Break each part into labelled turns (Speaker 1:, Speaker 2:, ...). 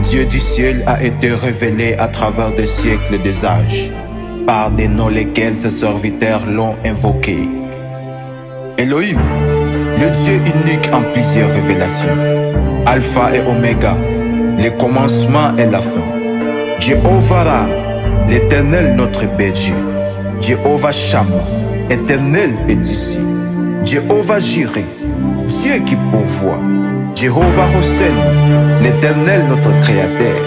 Speaker 1: Dieu du ciel a été révélé à travers des siècles des âges, par des noms lesquels ses serviteurs l'ont invoqué. Elohim, le Dieu unique en plusieurs révélations. Alpha et Oméga, le commencement et la fin. Jéhovah Ra, l'éternel notre berger. Jéhovah Shammah, éternel est ici. Jéhovah Jireh, Dieu qui pourvoit. Jéhovah Hossein, l'éternel notre créateur.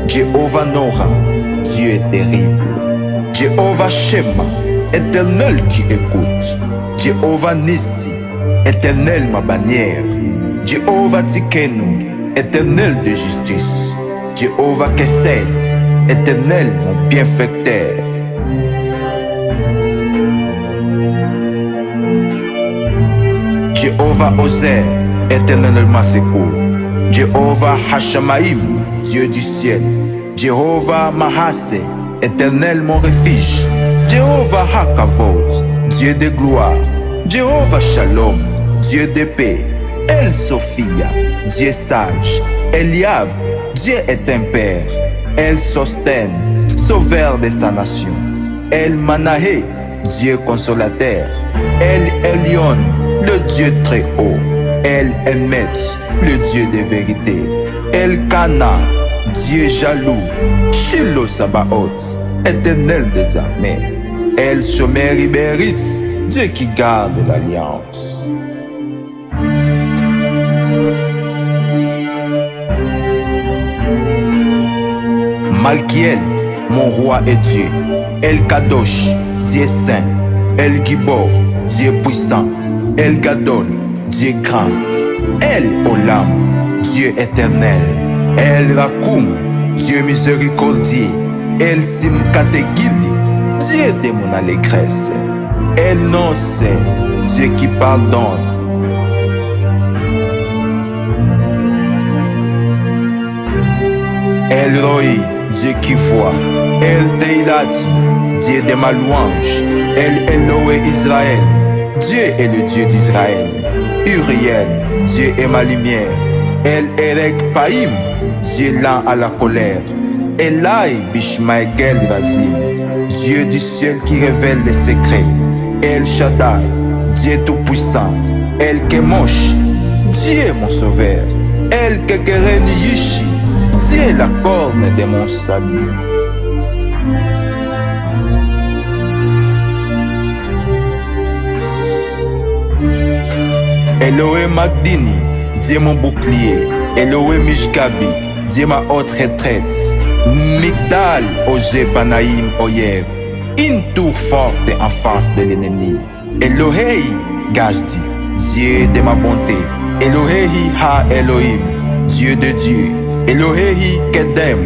Speaker 1: Jéhovah Nora, Dieu est terrible. Jéhovah Shema, éternel qui écoute. Jéhovah Nissi, éternel ma bannière. Jéhovah Tikenu, éternel de justice. Jéhovah Kesed, éternel mon bienfaiteur. Jéhovah Ozer, éternel ma secours. Jéhovah Hashamaim, Dieu du ciel. Jéhovah Mahassé, éternel mon refuge. Jéhovah Hakavod, Dieu de gloire. Jéhovah Shalom, Dieu de paix. El Sophia, Dieu sage. Eliab, Dieu est un père. El Sosten, sauveur de sa nation. El Manahé, Dieu consolateur. El Elyon, le Dieu très haut. El Emet, le Dieu de vérité. El Kana, Dieu jaloux. Shiloh Sabaoth, éternel des armées. El Shomer Iberit, Dieu qui garde l'alliance. Malkiel, mon roi et Dieu. El Kadosh, Dieu saint. El Gibor, Dieu puissant. El Gadol, Dieu grand. El Olam, Dieu éternel. El Rakoum, Dieu miséricordieux. El Simkategili, Dieu de mon allégresse. El Nonce, Dieu qui pardonne. El Roi, Dieu qui voit. El Teilati, Dieu de ma louange. El Eloé Israël, Dieu est le Dieu d'Israël. Uriel, Dieu est ma lumière. El Erek Païm, Dieu lent à la colère. Elai Bishmaegel Razim, Dieu du ciel qui révèle les secrets. El Shaddai, Dieu tout-puissant. El Kemosh, Dieu mon sauveur. El Kekereni Yishi, Dieu la corne de mon salut. Elohé Magdini, Dieu mon bouclier. Elohé Mishgabi, Dieu ma haute retraite. Migdal, Oje Panaïm Oyer, une tour forte en face de l'ennemi. Elohei Gajdi, Dieu de ma bonté. Elohei Ha Elohim, Dieu de Dieu. Elohei Kedem,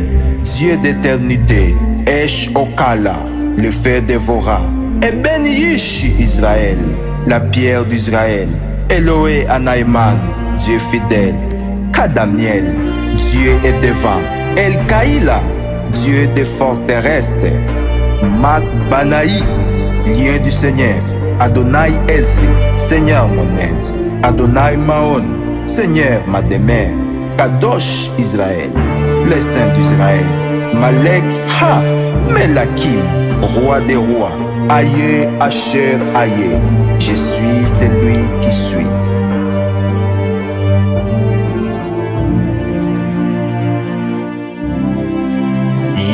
Speaker 1: Dieu d'éternité. Esh Okala, le fer dévora. Eben Yishi Israël, la pierre d'Israël. Elohé Anaïman, Dieu fidèle. Kadamiel, Dieu est devant. El Kaïla, Dieu des forteresses. Mak Banaï, lien du Seigneur. Adonai Ezri, Seigneur mon aide. Adonai Maon, Seigneur ma demeure. Kadosh Israël, le Saint d'Israël. Malek Ha, Melakim, roi des rois. Aïe, Asher, Aïe, je suis celui qui suis.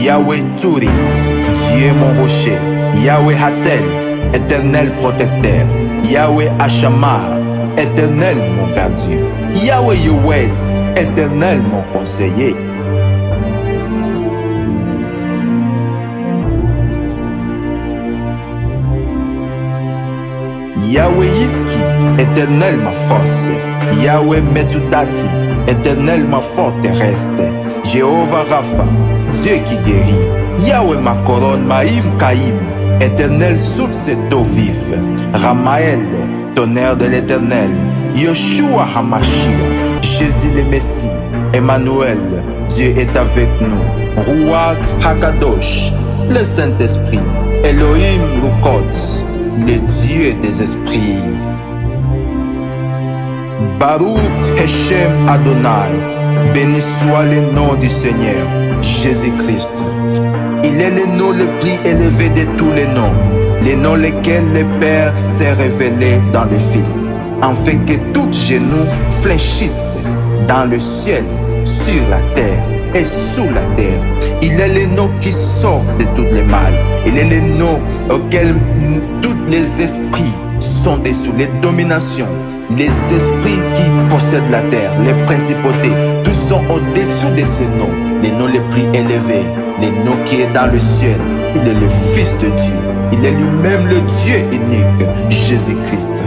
Speaker 1: Yahweh Turi, Dieu mon rocher. Yahweh Hatel, éternel protecteur. Yahweh Ashamar, éternel mon gardien. Yahweh Yowetz, éternel mon conseiller. Yahweh Yiski, éternel ma force. Yahweh Metudati, éternel ma forteresse. Jéhovah Rapha, Dieu qui guérit. Yahweh ma couronne, Maïm Kaïm, éternel source d'eau vive. Ramaël, tonnerre de l'éternel. Yoshua Hamashia, Jésus le Messie. Emmanuel, Dieu est avec nous. Ruach Hakadosh, le Saint-Esprit. Elohim Rukot, le Dieu des esprits. Baruch Hashem Adonai, Béni soit le nom du Seigneur, Jésus-Christ. Il est le nom le plus élevé de tous les noms lesquels le Père s'est révélé dans le Fils, afin que tout genou fléchisse dans le ciel, sur la terre et sous la terre. Il est le nom qui sauve de tous les mal. Il est le nom auquel tous les esprits sont dessous, les dominations, les esprits qui possèdent la terre, les principautés, tous sont au-dessous de ces noms. Les noms les plus élevés, les noms qui est dans le ciel. Il est le Fils de Dieu. Il est lui-même le Dieu unique, Jésus-Christ.